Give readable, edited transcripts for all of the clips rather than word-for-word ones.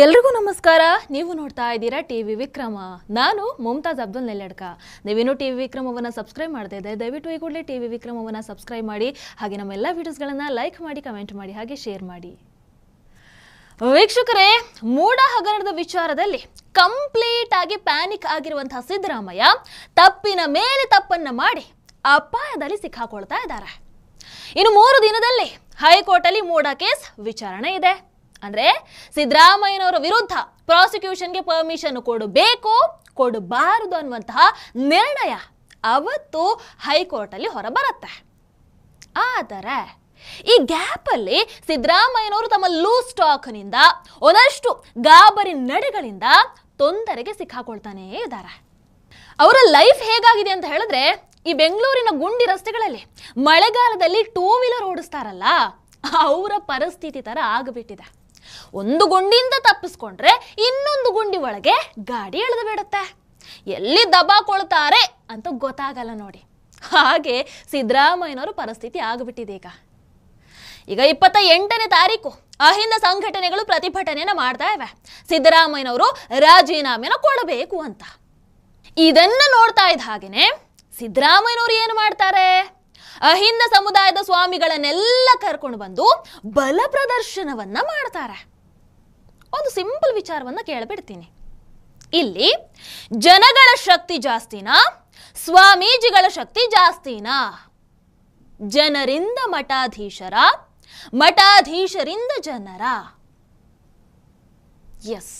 ಎಲ್ರಿಗೂ ನಮಸ್ಕಾರ. ನೀವು ನೋಡ್ತಾ ಇದ್ದೀರಾ ಟಿವಿ ವಿಕ್ರಮ. ನಾನು ಮುಮ್ತಾಜ್ ಅಬ್ದುಲ್ ನೆಲ್ಲಡ್ಕ. ನೀವೇನು ಟಿವಿ ವಿಕ್ರಮವನ್ನು ಸಬ್ಸ್ಕ್ರೈಬ್ ಮಾಡ್ತಾ ಇದ್ದರೆ ದಯವಿಟ್ಟು ಈ ಕೂಡಲೇ ಟಿವಿ ವಿಕ್ರಮವನ್ನು ಸಬ್ಸ್ಕ್ರೈಬ್ ಮಾಡಿ, ಹಾಗೆ ನಮ್ಮ ಎಲ್ಲ ವಿಡಿಯೋಸ್ಗಳನ್ನು ಲೈಕ್ ಮಾಡಿ, ಕಮೆಂಟ್ ಮಾಡಿ, ಹಾಗೆ ಶೇರ್ ಮಾಡಿ. ವೀಕ್ಷಕರೇ, ಮೂಡ ಹಗರಣದ ವಿಚಾರದಲ್ಲಿ ಕಂಪ್ಲೀಟ್ ಆಗಿ ಪ್ಯಾನಿಕ್ ಆಗಿರುವಂತಹ ಸಿದ್ದರಾಮಯ್ಯ ತಪ್ಪಿನ ಮೇಲೆ ತಪ್ಪನ್ನ ಮಾಡಿ ಅಪಾಯದಲ್ಲಿ ಸಿಕ್ಕಾಕೊಳ್ತಾ ಇದ್ದಾರೆ. ಇನ್ನು 3 ದಿನದಲ್ಲಿ ಹೈಕೋರ್ಟ್ ಅಲ್ಲಿ ಮೂಡ ಕೇಸ್ ವಿಚಾರಣೆ ಇದೆ. ಅಂದ್ರೆ ಸಿದ್ದರಾಮಯ್ಯನವರ ವಿರುದ್ಧ ಪ್ರಾಸಿಕ್ಯೂಷನ್ಗೆ ಪರ್ಮಿಷನ್ ಕೊಡಬೇಕು ಕೊಡಬಾರದು ಅನ್ನುವಂತಹ ನಿರ್ಣಯ ಅವತ್ತು ಹೈಕೋರ್ಟ್ ಅಲ್ಲಿ ಹೊರಬರುತ್ತೆ. ಆದರೆ ಈ ಗ್ಯಾಪ್ ಅಲ್ಲಿ ಸಿದ್ದರಾಮಯ್ಯನವರು ತಮ್ಮ ಲೂಸ್ ಸ್ಟಾಕ್ ನಿಂದ ಒಂದಷ್ಟು ಗಾಬರಿ ನಡೆಗಳಿಂದ ತೊಂದರೆಗೆ ಸಿಕ್ಕಾಕೊಳ್ತಾನೇ ಇದ್ದಾರೆ. ಅವರ ಲೈಫ್ ಹೇಗಾಗಿದೆ ಅಂತ ಹೇಳಿದ್ರೆ, ಈ ಬೆಂಗಳೂರಿನ ಗುಂಡಿ ರಸ್ತೆಗಳಲ್ಲಿ ಮಳೆಗಾಲದಲ್ಲಿ 2 ವೀಲರ್ ಓಡಿಸ್ತಾರಲ್ಲ, ಅವರ ಪರಿಸ್ಥಿತಿ ತರ ಆಗಿಬಿಟ್ಟಿದೆ. ಒಂದು ಗುಂಡಿಯಿಂದ ತಪ್ಪಿಸ್ಕೊಂಡ್ರೆ ಇನ್ನೊಂದು ಗುಂಡಿ ಒಳಗೆ ಗಾಡಿ ಎಳೆದು ಬಿಡುತ್ತೆ. ಎಲ್ಲಿ ದಬಾಕೊಳ್ತಾರೆ ಅಂತ ಗೊತ್ತಾಗಲ್ಲ ನೋಡಿ. ಹಾಗೆ ಸಿದ್ದರಾಮಯ್ಯನವರ ಪರಿಸ್ಥಿತಿ ಆಗಿಬಿಟ್ಟಿದೆ. ಈಗ 28ನೇ ತಾರೀಕು ಅಹಿಂದ ಸಂಘಟನೆಗಳು ಪ್ರತಿಭಟನೆಯನ್ನ ಮಾಡ್ತಾ ಇವೆ. ಸಿದ್ದರಾಮಯ್ಯನವರು ರಾಜೀನಾಮೆನ ಕೊಡಬೇಕು ಅಂತ. ಇದನ್ನ ನೋಡ್ತಾ ಇದ್ದ ಹಾಗೇನೆ ಸಿದ್ದರಾಮಯ್ಯನವರು ಏನು ಮಾಡ್ತಾರೆ, ಅಹಿಂದ ಸಮುದಾಯದ ಸ್ವಾಮಿಗಳನ್ನೆಲ್ಲ ಕರ್ಕೊಂಡು ಬಂದು ಬಲ ಪ್ರದರ್ಶನವನ್ನ ಮಾಡ್ತಾರೆ. ಒಂದು ಸಿಂಪಲ್ ವಿಚಾರವನ್ನ ಕೇಳಬಿಡ್ತೀನಿ. ಇಲ್ಲಿ ಜನಗಳ ಶಕ್ತಿ ಜಾಸ್ತಿನಾ, ಸ್ವಾಮೀಜಿಗಳ ಶಕ್ತಿ ಜಾಸ್ತಿನಾ? ಜನರಿಂದ ಮಠಾಧೀಶರ, ಮಠಾಧೀಶರಿಂದ ಜನರ? ಎಸ್,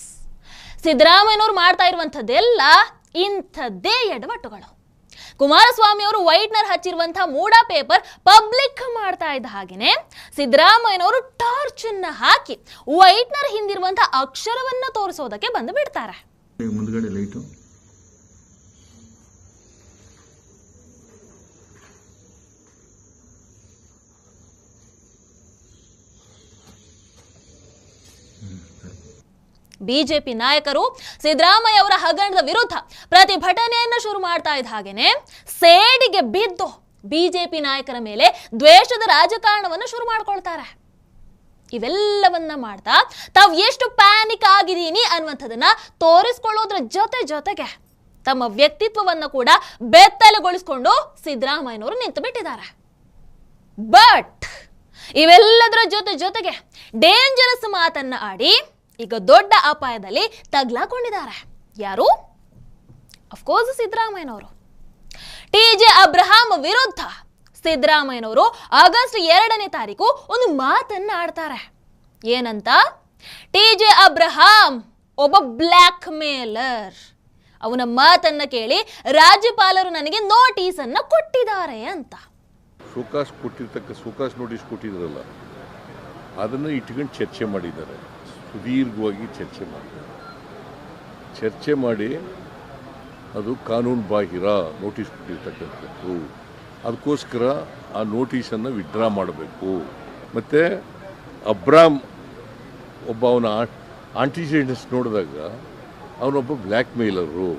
ಸಿದ್ದರಾಮಯ್ಯನವರು ಮಾಡ್ತಾ ಇರುವಂಥದ್ದೆಲ್ಲ ಇಂಥದ್ದೇ ಎಡವಟ್ಟುಗಳು. ಕುಮಾರಸ್ವಾಮಿ ಅವರು ವೈಟ್ನರ್ ಹಚ್ಚಿರುವಂತಹ ಮೂಡ ಪೇಪರ್ ಪಬ್ಲಿಕ್ ಮಾಡ್ತಾ ಇದ್ದ ಹಾಗೇನೆ ಸಿದ್ದರಾಮಯ್ಯನವರು ಟಾರ್ಚ್ ಅನ್ನ ಹಾಕಿ ವೈಟ್ನರ್ ಹಿಂದಿರುವಂತಹ ಅಕ್ಷರವನ್ನ ತೋರಿಸೋದಕ್ಕೆ ಬಂದು ಬಿಡ್ತಾರೆ. ಮುಂದ್ಗಡೆ ಲೈಟು ಬಿಜೆಪಿ ನಾಯಕರು ಸಿದ್ದರಾಮಯ್ಯ ಅವರ ಹಗರಣದ ವಿರುದ್ಧ ಪ್ರತಿಭಟನೆಯನ್ನ ಶುರು ಮಾಡ್ತಾ ಇದ್ದ ಹಾಗೇನೆ ಸೇಡಿಗೆ ಬಿದ್ದು ಬಿಜೆಪಿ ನಾಯಕರ ಮೇಲೆ ದ್ವೇಷದ ರಾಜಕಾರಣವನ್ನು ಶುರು ಮಾಡ್ಕೊಳ್ತಾರೆ. ಇವೆಲ್ಲವನ್ನ ಮಾಡ್ತಾ ತಾವು ಎಷ್ಟು ಪ್ಯಾನಿಕ್ ಆಗಿದ್ದೀನಿ ಅನ್ನುವಂಥದನ್ನ ತೋರಿಸ್ಕೊಳ್ಳೋದ್ರ ಜೊತೆಗೆ ತಮ್ಮ ವ್ಯಕ್ತಿತ್ವವನ್ನು ಕೂಡ ಬೆತ್ತಲೆಗೊಳಿಸಿಕೊಂಡು ಸಿದ್ದರಾಮಯ್ಯನವರು ನಿಂತು ಬಿಟ್ಟಿದ್ದಾರೆ. ಬಟ್ ಇವೆಲ್ಲದರ ಜೊತೆಗೆ ಡೇಂಜರಸ್ ಮಾತನ್ನ ಆಡಿ ಈಗ ದೊಡ್ಡ ಅಪಾಯದಲ್ಲಿ ತಗ್ಲಾಕೊಂಡಿದ್ದಾರೆ. ಯಾರು? ಅಫ್ಕೋರ್ಸ್ ಸಿದ್ದರಾಮಯ್ಯನವರು. ಟಿ.ಜೆ. ಅಬ್ರಹಾಂ ವಿರುದ್ಧ ಸಿದ್ದರಾಮಯ್ಯನವರು ಆಗಸ್ಟ್ 2ನೇ ತಾರೀಕು ಒಂದು ಮಾತನ್ನ ಆಡ್ತಾರೆ. ಏನಂತ? ಟಿ.ಜೆ. ಅಬ್ರಹಾಂ ಒಬ್ಬ ಬ್ಲ್ಯಾಕ್ ಮೇಲರ್. ಅವನ ಮಾತನ್ನ ಕೇಳಿ ರಾಜ್ಯಪಾಲರು ನನಗೆ ನೋಟಿಸ್ ಅನ್ನ ಕೊಟ್ಟಿದ್ದಾರೆ ಅಂತ. ಸೋಕಾಸ್ ನೋಟಿಸ್ ಕೊಟ್ಟಿದ್ರಲ್ಲ, ಅದನ್ನು ಇಟ್ಕೊಂಡು ಚರ್ಚೆ ಮಾಡಿದ್ದಾರೆ. ಸುದೀರ್ಘವಾಗಿ ಚರ್ಚೆ ಮಾಡಿ ಅದು ಕಾನೂನು ಬಾಹಿರ ನೋಟಿಸ್ ಕೊಟ್ಟಿರ್ತಕ್ಕಂಥದ್ದು. ಅದಕ್ಕೋಸ್ಕರ ಆ ನೋಟಿಸನ್ನು ವಿಡ್ರಾ ಮಾಡಬೇಕು. ಮತ್ತು ಅಬ್ರಾಮ್ ಒಬ್ಬ ಅವನ ಆಂಟಿಜೆಂಟ್ಸ್ ನೋಡಿದಾಗ ಅವನೊಬ್ಬ ಬ್ಲ್ಯಾಕ್ ಮೇಲರು.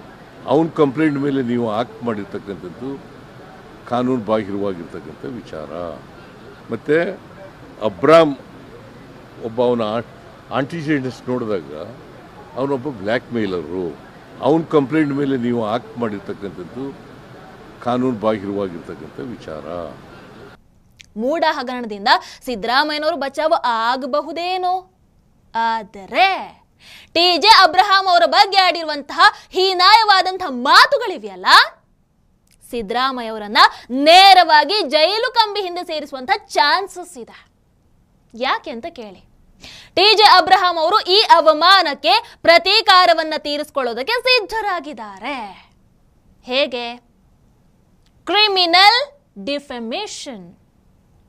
ಅವನ ಕಂಪ್ಲೇಂಟ್ ಮೇಲೆ ನೀವು ಆಕ್ಟ್ ಮಾಡಿರ್ತಕ್ಕಂಥದ್ದು ಕಾನೂನು ಬಾಹಿರವಾಗಿರ್ತಕ್ಕಂಥ ವಿಚಾರ. ಮತ್ತು ಅಬ್ರಾಮ್ ಒಬ್ಬ ಅವನ ಆಂಟಿಜೆಂಟ್ಸ್ ನೋಡಿದಾಗ ಅವನೊಬ್ಬ ಬ್ಲ್ಯಾಕ್ ಮೇಲರು. ಅವನ ಕಂಪ್ಲೇಂಟ್ ಮೇಲೆ ನೀವು ಆಕ್ಟ್ ಮಾಡಿರ್ತಕ್ಕಂಥದ್ದು ಕಾನೂನು ಬಾಹಿರವಾಗಿರ್ತಕ್ಕಂಥ ವಿಚಾರ. ಮೂಡ ಹಗರಣದಿಂದ ಸಿದ್ದರಾಮಯ್ಯನವರು ಬಚಾವ್ ಆಗಬಹುದೇನೋ, ಆದರೆ ಟಿ.ಜೆ. ಅಬ್ರಹಾಂ ಅವರ ಬಗ್ಗೆ ಆಡಿರುವಂತಹ ಹೀನಾಯವಾದಂತಹ ಮಾತುಗಳಿವೆಯಲ್ಲ, ಸಿದ್ದರಾಮಯ್ಯ ಅವರನ್ನ ನೇರವಾಗಿ ಜೈಲು ಕಂಬಿ ಹಿಂದೆ ಸೇರಿಸುವಂತಹ ಚಾನ್ಸಸ್ ಇದೆ. ಯಾಕೆ ಅಂತ ಕೇಳಿ. ಟಿ.ಜೆ. ಅಬ್ರಹಾಂ ಅವರು ಈ ಅವಮಾನಕ್ಕೆ ಪ್ರತೀಕಾರವನ್ನ ತೀರಿಸಿಕೊಳ್ಳೋದಕ್ಕೆ ಸಿದ್ಧರಾಗಿದ್ದಾರೆ. ಹೇಗೆ? ಕ್ರಿಮಿನಲ್ ಡಿಫೆಮೇಷನ್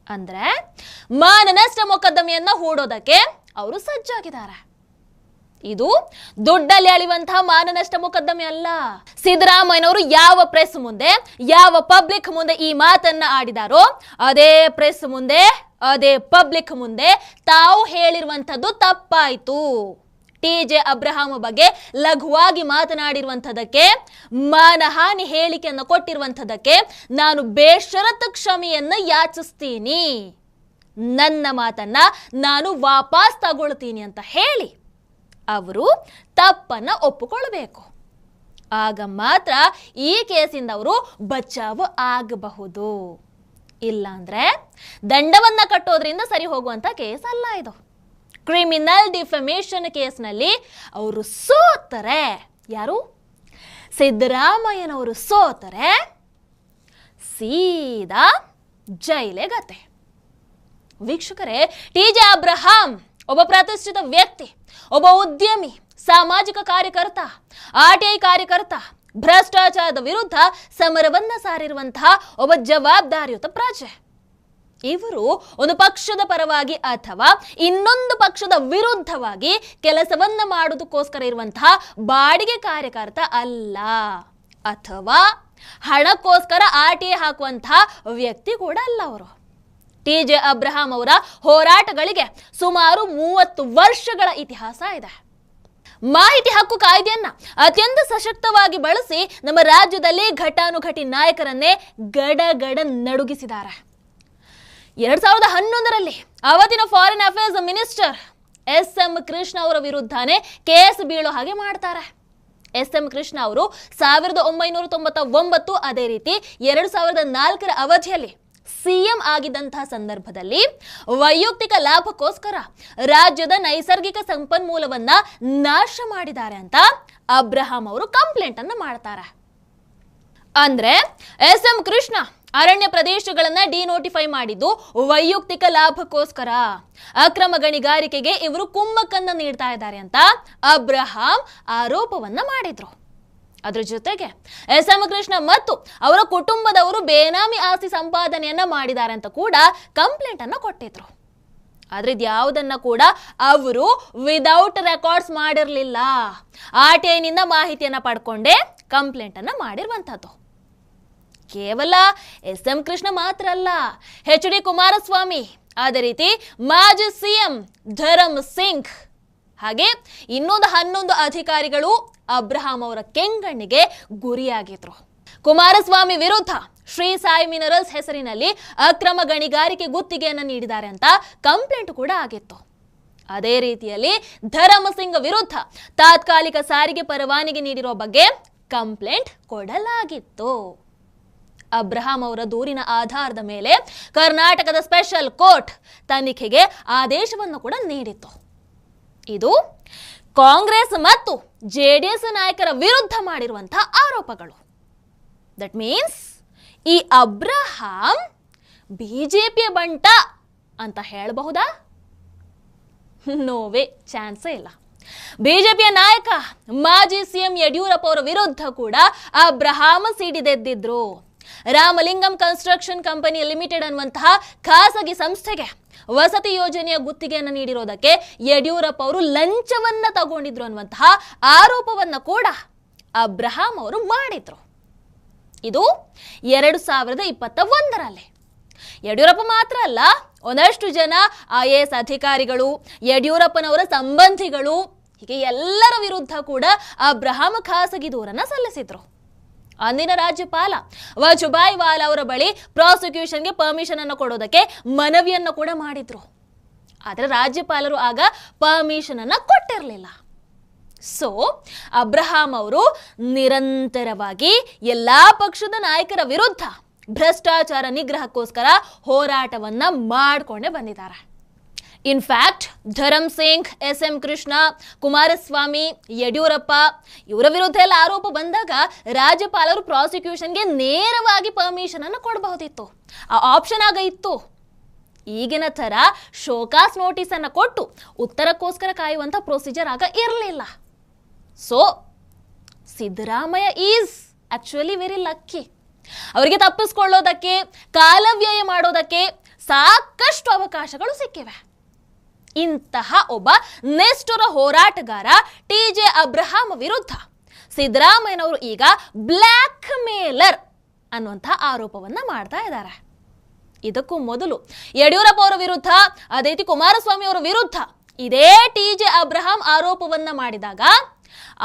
ಅಂದ್ರೆ ಮಾನನಷ್ಟ ಮೊಕದ್ದಮೆಯನ್ನ ಹೂಡೋದಕ್ಕೆ ಅವರು ಸಜ್ಜಾಗಿದ್ದಾರೆ. ಇದು ದುಡ್ಡಲ್ಲಿ ಅಳಿಯುವಂತಹ ಮಾನನಷ್ಟ ಮೊಕದ್ದಮೆ ಅಲ್ಲ. ಸಿದ್ದರಾಮಯ್ಯನವರು ಯಾವ ಪ್ರೆಸ್ ಮುಂದೆ, ಯಾವ ಪಬ್ಲಿಕ್ ಮುಂದೆ ಈ ಮಾತನ್ನ ಆಡಿದಾರೋ ಅದೇ ಪ್ರೆಸ್ ಮುಂದೆ, ಅದೇ ಪಬ್ಲಿಕ್ ಮುಂದೆ ತಾವು ಹೇಳಿರುವಂಥದ್ದು ತಪ್ಪಾಯಿತು. ಟಿ.ಜೆ. ಅಬ್ರಹಾಂ ಬಗ್ಗೆ ಲಘುವಾಗಿ ಮಾತನಾಡಿರುವಂಥದ್ದಕ್ಕೆ, ಮಾನಹಾನಿ ಹೇಳಿಕೆಯನ್ನು ಕೊಟ್ಟಿರುವಂಥದ್ದಕ್ಕೆ ನಾನು ಬೇಷರತ್ ಕ್ಷಮೆಯನ್ನ ಯಾಚಿಸ್ತೀನಿ. ನನ್ನ ಮಾತನ್ನ ನಾನು ವಾಪಸ್ ತಗೊಳ್ತೀನಿ ಅಂತ ಹೇಳಿ ಅವರು ತಪ್ಪನ್ನ ಒಪ್ಪಿಕೊಳ್ಬೇಕು. ಆಗ ಮಾತ್ರ ಈ ಕೇಸಿಂದ ಅವರು ಬಚಾವು ಆಗಬಹುದು. ಇಲ್ಲಾಂದ್ರೆ ದಂಡವನ್ನ ಕಟ್ಟೋದ್ರಿಂದ ಸರಿ ಹೋಗುವಂತ ಕೇಸ್ ಅಲ್ಲ ಇದು. ಕ್ರಿಮಿನಲ್ ಡಿಫಮೇಷನ್ ಕೇಸ್ನಲ್ಲಿ ಅವರು ಸೋತರೆ, ಯಾರು? ಸಿದ್ದರಾಮಯ್ಯನವರು ಸೋತರೆ ಸೀದಾ ಜೈಲೇ ಗತೆ. ವೀಕ್ಷಕರೇ, ಟಿ.ಜೆ. ಅಬ್ರಹಾಂ ಒಬ್ಬ ಪ್ರತಿಷ್ಠಿತ ವ್ಯಕ್ತಿ, ಒಬ್ಬ ಉದ್ಯಮಿ, ಸಾಮಾಜಿಕ ಕಾರ್ಯಕರ್ತ, ಆರ್ಟಿಐ ಕಾರ್ಯಕರ್ತ, ಭ್ರಷ್ಟಾಚಾರದ ವಿರುದ್ಧ ಸಮರವನ್ನ ಸಾರಿರುವಂತಹ ಒಬ್ಬ ಜವಾಬ್ದಾರಿಯುತ ಪ್ರಜೆ. ಇವರು ಒಂದು ಪಕ್ಷದ ಪರವಾಗಿ ಅಥವಾ ಇನ್ನೊಂದು ಪಕ್ಷದ ವಿರುದ್ಧವಾಗಿ ಕೆಲಸವನ್ನ ಮಾಡುವುದಕ್ಕೋಸ್ಕರ ಇರುವಂತಹ ಬಾಡಿಗೆ ಕಾರ್ಯಕರ್ತ ಅಲ್ಲ, ಅಥವಾ ಹಣಕ್ಕೋಸ್ಕರ ಆರ್ಟಿಐ ಹಾಕುವಂತಹ ವ್ಯಕ್ತಿ ಕೂಡ ಅಲ್ಲ ಅವರು. ಟಿ.ಜೆ. ಅಬ್ರಹಾಂ ಅವರ ಹೋರಾಟಗಳಿಗೆ ಸುಮಾರು 30 ವರ್ಷಗಳ ಇತಿಹಾಸ ಇದೆ. ಮಾಹಿತಿ ಹಕ್ಕು ಕಾಯ್ದೆಯನ್ನ ಅತ್ಯಂತ ಸಶಕ್ತವಾಗಿ ಬಳಸಿ ನಮ್ಮ ರಾಜ್ಯದಲ್ಲಿ ಘಟಾನುಘಟಿ ನಾಯಕರನ್ನೇ ಗಡಗಡ ನಡುಗಿಸಿದ್ದಾರೆ. 2011ರಲ್ಲಿ ಅವತ್ತಿನ foreign affairs minister SM. Krishna ಅವರ ವಿರುದ್ಧನೇ ಕೇಸ್ ಬೀಳೋ ಹಾಗೆ ಮಾಡ್ತಾರೆ. ಎಸ್.ಎಂ. ಕೃಷ್ಣ ಅವರು 1999 ಅದೇ ರೀತಿ 2004ರ ಅವಧಿಯಲ್ಲಿ ಸಿಎಂ ಆಗಿದ್ದಂತಹ ಸಂದರ್ಭದಲ್ಲಿ ವೈಯಕ್ತಿಕ ಲಾಭಕ್ಕೋಸ್ಕರ ರಾಜ್ಯದ ನೈಸರ್ಗಿಕ ಸಂಪನ್ಮೂಲವನ್ನ ನಾಶ ಮಾಡಿದ್ದಾರೆ ಅಂತ ಅಬ್ರಹಾಂ ಅವರು ಕಂಪ್ಲೇಂಟ್ ಅನ್ನು ಮಾಡ್ತಾರೆ. ಅಂದ್ರೆ ಎಸ್.ಎಂ. ಕೃಷ್ಣ ಅರಣ್ಯ ಪ್ರದೇಶಗಳನ್ನ ಡಿನೋಟಿಫೈ ಮಾಡಿದ್ದು ವೈಯಕ್ತಿಕ ಲಾಭಕ್ಕೋಸ್ಕರ, ಅಕ್ರಮ ಗಣಿಗಾರಿಕೆಗೆ ಇವರು ಕುಮ್ಮಕ್ಕನ್ನ ನೀಡ್ತಾ ಇದ್ದಾರೆ ಅಂತ ಅಬ್ರಹಾಂ ಆರೋಪವನ್ನ ಮಾಡಿದ್ರು. ಅದ್ರ ಜೊತೆಗೆ ಎಸ್.ಎಂ. ಕೃಷ್ಣ ಮತ್ತು ಅವರ ಕುಟುಂಬದವರು ಬೇನಾಮಿ ಆಸ್ತಿ ಸಂಪಾದನೆಯನ್ನ ಮಾಡಿದ್ದಾರೆ ಅಂತ ಕೂಡ ಕಂಪ್ಲೇಂಟ್ ಅನ್ನ ಕೊಟ್ಟಿದ್ರು. ಆದ್ರೆ ಇದ್ಯಾವುದನ್ನ ಕೂಡ ಅವರು ವಿದೌಟ್ ರೆಕಾರ್ಡ್ಸ್ ಮಾಡಿರ್ಲಿಲ್ಲ. ಆರ್ಟಿಐನಿಂದ ಮಾಹಿತಿಯನ್ನ ಪಡ್ಕೊಂಡೇ ಕಂಪ್ಲೇಂಟ್ ಅನ್ನ ಮಾಡಿರುವಂತದ್ದು. ಕೇವಲ ಎಸ್.ಎಂ. ಕೃಷ್ಣ ಮಾತ್ರ ಅಲ್ಲ, ಎಚ್.ಡಿ. ಕುಮಾರಸ್ವಾಮಿ, ಅದೇ ರೀತಿ ಮಾಜಿ ಸಿಎಂ ಧರಮ್ ಸಿಂಗ್, ಹಾಗೆ ಇನ್ನೊಂದು 11 ಅಧಿಕಾರಿಗಳು ಅಬ್ರಹಾಂ ಅವರ ಕೆಂಗಣ್ಣಿಗೆ ಗುರಿಯಾಗಿದ್ರು. ಕುಮಾರಸ್ವಾಮಿ ವಿರುದ್ಧ ಶ್ರೀ ಸಾಯಿ ಮಿನರಲ್ಸ್ ಹೆಸರಿನಲ್ಲಿ ಅಕ್ರಮ ಗಣಿಗಾರಿಕೆ ಗುತ್ತಿಗೆಯನ್ನು ನೀಡಿದ್ದಾರೆ ಅಂತ ಕಂಪ್ಲೇಂಟ್ ಕೂಡ ಆಗಿತ್ತು. ಅದೇ ರೀತಿಯಲ್ಲಿ ಧರಮ್ ಸಿಂಗ್ ವಿರುದ್ಧ ತಾತ್ಕಾಲಿಕ ಸಾರಿಗೆ ಪರವಾನಗಿ ನೀಡಿರೋ ಬಗ್ಗೆ ಕಂಪ್ಲೇಂಟ್ ಕೊಡಲಾಗಿತ್ತು. ಅಬ್ರಹಾಂ ಅವರ ದೂರಿನ ಆಧಾರದ ಮೇಲೆ ಕರ್ನಾಟಕದ ಸ್ಪೆಷಲ್ ಕೋರ್ಟ್ ತನಿಖೆಗೆ ಆದೇಶವನ್ನು ಕೂಡ ನೀಡಿತ್ತು. ಇದು ಕಾಂಗ್ರೆಸ್ ಮತ್ತು ಜೆಡಿಎಸ್ ನಾಯಕರ ವಿರುದ್ಧ ಮಾಡಿರುವಂತಹ ಆರೋಪಗಳು. ದಟ್ ಮೀನ್ಸ್ ಈ ಅಬ್ರಹಾಂ ಬಿಜೆಪಿಯ ಬಂಟ ಅಂತ ಹೇಳಬಹುದಾ? ನೋವೇ, ಚಾನ್ಸೇ ಇಲ್ಲ. ಬಿಜೆಪಿಯ ನಾಯಕ ಮಾಜಿ ಸಿಎಂ ಯಡಿಯೂರಪ್ಪ ಅವರ ವಿರುದ್ಧ ಕೂಡ ಅಬ್ರಹಾಂ ಸಿಡಿದೆದ್ದಿದ್ರು. ರಾಮಲಿಂಗಂ ಕನ್ಸ್ಟ್ರಕ್ಷನ್ ಕಂಪನಿ ಲಿಮಿಟೆಡ್ ಅನ್ನುವಂತಹ ಖಾಸಗಿ ಸಂಸ್ಥೆಗೆ ವಸತಿ ಯೋಜನೆಯ ಗುತ್ತಿಗೆಯನ್ನು ನೀಡಿರೋದಕ್ಕೆ ಯಡಿಯೂರಪ್ಪ ಅವರು ಲಂಚವನ್ನ ತಗೊಂಡಿದ್ರು ಅನ್ನುವಂತಹ ಆರೋಪವನ್ನ ಕೂಡ ಅಬ್ರಹಾಂ ಅವರು ಮಾಡಿದ್ರು. ಇದು 2021ರಲ್ಲಿ. ಯಡಿಯೂರಪ್ಪ ಮಾತ್ರ ಅಲ್ಲ, ಒಂದಷ್ಟು ಜನ IAS ಅಧಿಕಾರಿಗಳು, ಯಡಿಯೂರಪ್ಪನವರ ಸಂಬಂಧಿಗಳು, ಹೀಗೆ ಎಲ್ಲರ ವಿರುದ್ಧ ಕೂಡ ಅಬ್ರಹಾಂ ಖಾಸಗಿ ದೂರನ್ನ ಸಲ್ಲಿಸಿದ್ರು. ಅಂದಿನ ರಾಜ್ಯಪಾಲ ವಜುಭಾಯಿ ವಾಲಾ ಅವರ ಬಳಿ ಪ್ರಾಸಿಕ್ಯೂಷನ್ಗೆ ಪರ್ಮಿಷನ್ ಅನ್ನು ಕೊಡೋದಕ್ಕೆ ಮನವಿಯನ್ನು ಕೂಡ ಮಾಡಿದ್ರು. ಆದರೆ ರಾಜ್ಯಪಾಲರು ಆಗ ಪರ್ಮಿಷನ್ ಅನ್ನ ಕೊಟ್ಟಿರಲಿಲ್ಲ. ಸೊ ಅಬ್ರಹಾಂ ಅವರು ನಿರಂತರವಾಗಿ ಎಲ್ಲಾ ಪಕ್ಷದ ನಾಯಕರ ವಿರುದ್ಧ ಭ್ರಷ್ಟಾಚಾರ ನಿಗ್ರಹಕ್ಕೋಸ್ಕರ ಹೋರಾಟವನ್ನ ಮಾಡಿಕೊಂಡೇ ಬಂದಿದ್ದಾರೆ. In fact Dharam Singh, S M. ಕೃಷ್ಣ, ಕುಮಾರಸ್ವಾಮಿ, ಯಡಿಯೂರಪ್ಪ ಇವರ ವಿರುದ್ಧ ಎಲ್ಲ ಆರೋಪ ಬಂದಾಗ ರಾಜ್ಯಪಾಲರು ಪ್ರಾಸಿಕ್ಯೂಷನ್ಗೆ ನೇರವಾಗಿ ಪರ್ಮಿಷನ್ ಅನ್ನು ಕೊಡಬಹುದಿತ್ತು. ಆ ಆಪ್ಷನ್ ಆಗ ಇತ್ತು. ಈಗಿನ ತರ ಶೋಕಾಸ್ ನೋಟಿಸ್ ಅನ್ನ ಕೊಟ್ಟು ಉತ್ತರಕ್ಕೋಸ್ಕರ ಕಾಯುವಂತ ಪ್ರೊಸೀಜರ್ ಆಗ ಇರಲಿಲ್ಲ. So Siddaramaiah is actually very lucky. ಅವರಿಗೆ ತಪ್ಪಿಸ್ಕೊಳ್ಳೋದಕ್ಕೆ, ಕಾಲವ್ಯಯ ಮಾಡೋದಕ್ಕೆ ಸಾಕಷ್ಟು ಅವಕಾಶಗಳು ಸಿಕ್ಕಿವೆ. ಇಂತಹ ಒಬ್ಬ ನಿಷ್ಠುರ ಹೋರಾಟಗಾರ ಟಿ.ಜೆ. ಅಬ್ರಹಾಂ ವಿರುದ್ಧ ಸಿದ್ದರಾಮಯ್ಯನವರು ಈಗ ಬ್ಲ್ಯಾಕ್ ಮೇಲರ್ ಅನ್ನುವಂತಹ ಆರೋಪವನ್ನ ಮಾಡ್ತಾ ಇದ್ದಾರೆ. ಇದಕ್ಕೂ ಮೊದಲು ಯಡಿಯೂರಪ್ಪ ಅವರ ವಿರುದ್ಧ, ಅದೇ ರೀತಿ ಕುಮಾರಸ್ವಾಮಿ ಅವರ ವಿರುದ್ಧ ಇದೇ ಟಿ.ಜೆ. ಅಬ್ರಹಾಂ ಆರೋಪವನ್ನ ಮಾಡಿದಾಗ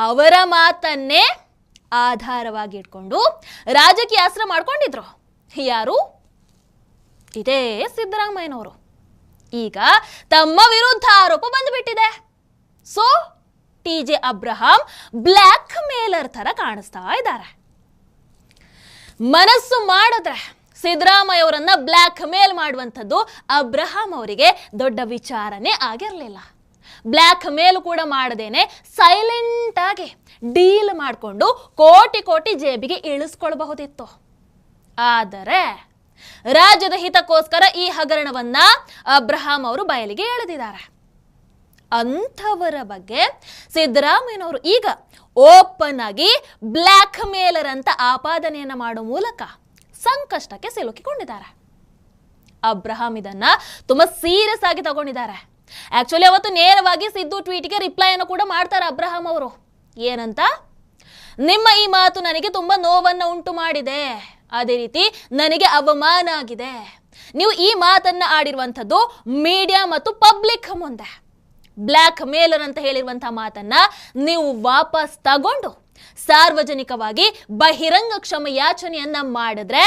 ಅವರ ಮಾತನ್ನೇ ಆಧಾರವಾಗಿ ಇಟ್ಕೊಂಡು ರಾಜಕೀಯ ಅಸ್ತ್ರ ಮಾಡ್ಕೊಂಡಿದ್ರು. ಯಾರು? ಇದೇ ಸಿದ್ದರಾಮಯ್ಯನವರು. ಈಗ ತಮ್ಮ ವಿರುದ್ಧ ಆರೋಪ ಬಂದುಬಿಟ್ಟಿದೆ. So TJ Abraham black mailer ತರ ಕಾಣಿಸ್ತಾ ಇದ್ದಾರೆ. ಮನಸ್ಸು ಮಾಡಿದ್ರೆ ಸಿದ್ದರಾಮಯ್ಯ ಅವರನ್ನ ಬ್ಲ್ಯಾಕ್ ಮೇಲ್ ಮಾಡುವಂಥದ್ದು ಅಬ್ರಹಾಂ ಅವರಿಗೆ ದೊಡ್ಡ ವಿಚಾರನೇ ಆಗಿರಲಿಲ್ಲ. ಬ್ಲ್ಯಾಕ್ ಮೇಲ್ ಕೂಡ ಮಾಡದೇನೆ ಸೈಲೆಂಟ್ ಆಗಿ ಡೀಲ್ ಮಾಡಿಕೊಂಡು ಕೋಟಿ ಕೋಟಿ ಜೇಬಿಗೆ ಇಳಿಸ್ಕೊಳ್ಬಹುದಿತ್ತು. ಆದರೆ ರಾಜ್ಯದ ಹಿತಕ್ಕೋಸ್ಕರ ಈ ಹಗರಣವನ್ನ ಅಬ್ರಹಾಂ ಅವರು ಬಯಲಿಗೆ ಎಳೆದಿದ್ದಾರೆ. ಅಂಥವರ ಬಗ್ಗೆ ಸಿದ್ದರಾಮಯ್ಯನವರು ಈಗ ಓಪನ್ ಆಗಿ ಬ್ಲ್ಯಾಕ್ ಮೇಲರ್ ಅಂತ ಆಪಾದನೆಯನ್ನ ಮಾಡೋ ಮೂಲಕ ಸಂಕಷ್ಟಕ್ಕೆ ಸಿಲುಕಿಕೊಂಡಿದ್ದಾರೆ. ಅಬ್ರಹಾಂ ಇದನ್ನ ತುಂಬಾ ಸೀರಿಯಸ್ ಆಗಿ ತಗೊಂಡಿದ್ದಾರೆ. ಆಕ್ಚುಲಿ ಅವತ್ತು ನೇರವಾಗಿ ಸಿದ್ದು ಟ್ವೀಟ್ಗೆ ರಿಪ್ಲೈಯನ್ನು ಕೂಡ ಮಾಡ್ತಾರೆ ಅಬ್ರಹಾಂ ಅವರು. ಏನಂತ? ನಿಮ್ಮ ಈ ಮಾತು ನನಗೆ ತುಂಬಾ ನೋವನ್ನು ಉಂಟು ಮಾಡಿದೆ, ಅದೇ ರೀತಿ ನನಗೆ ಅವಮಾನ ಆಗಿದೆ. ನೀವು ಈ ಮಾತನ್ನ ಆಡಿರುವಂಥದ್ದು ಮೀಡಿಯಾ ಮತ್ತು ಪಬ್ಲಿಕ್ ಮುಂದೆ. ಬ್ಲ್ಯಾಕ್ ಮೇಲರ್ ಅಂತ ಹೇಳಿರುವಂತಹ ಮಾತನ್ನ ನೀವು ವಾಪಸ್ ತಗೊಂಡು ಸಾರ್ವಜನಿಕವಾಗಿ ಬಹಿರಂಗ ಕ್ಷಮೆ ಯಾಚನೆಯನ್ನ ಮಾಡಿದ್ರೆ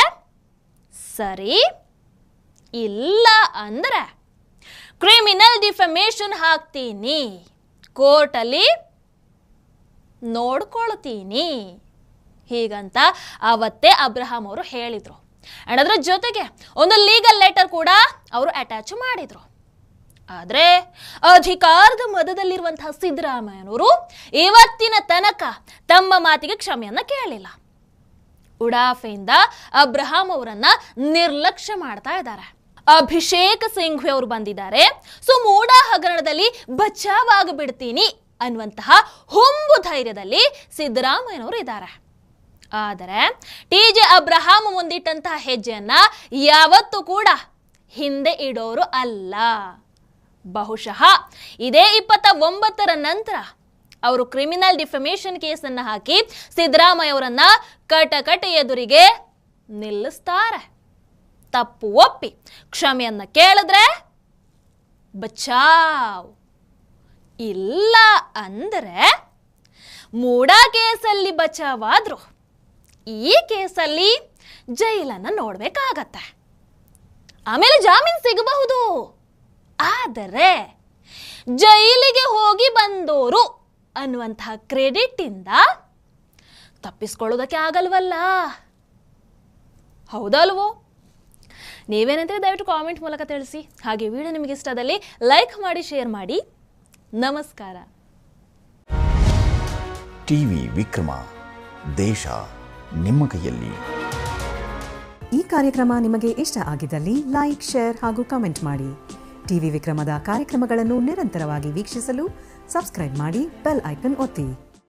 ಸರಿ, ಇಲ್ಲ ಅಂದ್ರೆ ಕ್ರಿಮಿನಲ್ ಡಿಫಮೇಷನ್ ಹಾಕ್ತೀನಿ, ಕೋರ್ಟಲ್ಲಿ ನೋಡ್ಕೊಳ್ತೀನಿ ಹೀಗಂತ ಅವತ್ತೇ ಅಬ್ರಹಾಂ ಅವರು ಹೇಳಿದ್ರು. ಅಂಡ್ ಅದರ ಜೊತೆಗೆ ಒಂದು ಲೀಗಲ್ ಲೆಟರ್ ಕೂಡ ಅವರು ಅಟ್ಯಾಚ್ ಮಾಡಿದ್ರು. ಆದ್ರೆ ಅಧಿಕಾರದ ಮದದಲ್ಲಿರುವಂತಹ ಸಿದ್ದರಾಮಯ್ಯನವರು ಇವತ್ತಿನ ತನಕ ತಮ್ಮ ಮಾತಿಗೆ ಕ್ಷಮೆಯನ್ನ ಕೇಳಲಿಲ್ಲ. ಉಡಾಫೆಯಿಂದ ಅಬ್ರಹಾಂ ಅವರನ್ನ ನಿರ್ಲಕ್ಷ್ಯ ಮಾಡ್ತಾ ಇದ್ದಾರೆ. ಅಭಿಷೇಕ್ ಸಿಂಘ್ವಿ ಅವರು ಬಂದಿದ್ದಾರೆ. ಸೊ ಮೂಡಾ ಹಗರಣದಲ್ಲಿ ಬಚಾವಾಗಿ ಬಿಡ್ತೀನಿ ಅನ್ನುವಂತಹ ಹುಂಬು ಧೈರ್ಯದಲ್ಲಿ ಸಿದ್ದರಾಮಯ್ಯನವರು ಇದ್ದಾರೆ. ಆದರೆ TJ ಅಬ್ರಹಾಂ ಮುಂದಿಟ್ಟಂತಹ ಹೆಜ್ಜೆಯನ್ನ ಯಾವತ್ತೂ ಕೂಡ ಹಿಂದೆ ಇಡೋರು ಅಲ್ಲ. ಬಹುಶಃ ಇದೇ 29ರ ನಂತರ ಅವರು ಕ್ರಿಮಿನಲ್ ಡಿಫಮೇಷನ್ ಕೇಸನ್ನು ಹಾಕಿ ಸಿದ್ದರಾಮಯ್ಯ ಅವರನ್ನ ಕಟಕಟ ಎದುರಿಗೆ ನಿಲ್ಲಿಸ್ತಾರೆ. ತಪ್ಪು ಒಪ್ಪಿ ಕ್ಷಮೆಯನ್ನ ಕೇಳಿದ್ರೆ ಬಚಾವ್, ಇಲ್ಲ ಅಂದ್ರೆ ಮೂಡಾ ಕೇಸಲ್ಲಿ ಬಚಾವಾದ್ರು ಈ ಕೇಸಲ್ಲಿ ಜೈಲನ್ನ ನೋಡ್ಬೇಕಾಗತ್ತೆ. ಆಮೇಲೆ ಜಾಮೀನು ಸಿಗಬಹುದು. ಆದರೆ ಜೈಲಿಗೆ ಹೋಗಿ ಬಂದೋರು ಅನ್ನುವಂತಹ ಕ್ರೆಡಿಟ್ ಇಂದ ತಪ್ಪಿಸ್ಕೊಳ್ಳೋದಕ್ಕೆ ಆಗಲ್ವಲ್ಲ, ಹೌದಲ್ವೋ? ನೀವೇನಂದ್ರೆ ದಯವಿಟ್ಟು ಕಾಮೆಂಟ್ ಮೂಲಕ ತಿಳಿಸಿ. ಹಾಗೆ ವಿಡಿಯೋ ನಿಮಗೆ ಇಷ್ಟದಲ್ಲಿ ಲೈಕ್ ಮಾಡಿ, ಶೇರ್ ಮಾಡಿ. ನಮಸ್ಕಾರ. ಟಿವಿ ವಿಕ್ರಮ, ದೇಶ ನಿಮ್ಮ ಕೈಯಲ್ಲಿ. ಈ ಕಾರ್ಯಕ್ರಮ ನಿಮಗೆ ಇಷ್ಟ ಆಗಿದ್ದಲ್ಲಿ ಲೈಕ್, ಶೇರ್ ಹಾಗೂ ಕಮೆಂಟ್ ಮಾಡಿ. ಟಿವಿ ವಿಕ್ರಮದ ಕಾರ್ಯಕ್ರಮಗಳನ್ನು ನಿರಂತರವಾಗಿ ವೀಕ್ಷಿಸಲು ಸಬ್ಸ್ಕ್ರೈಬ್ ಮಾಡಿ, ಬೆಲ್ ಐಕನ್ ಒತ್ತಿ.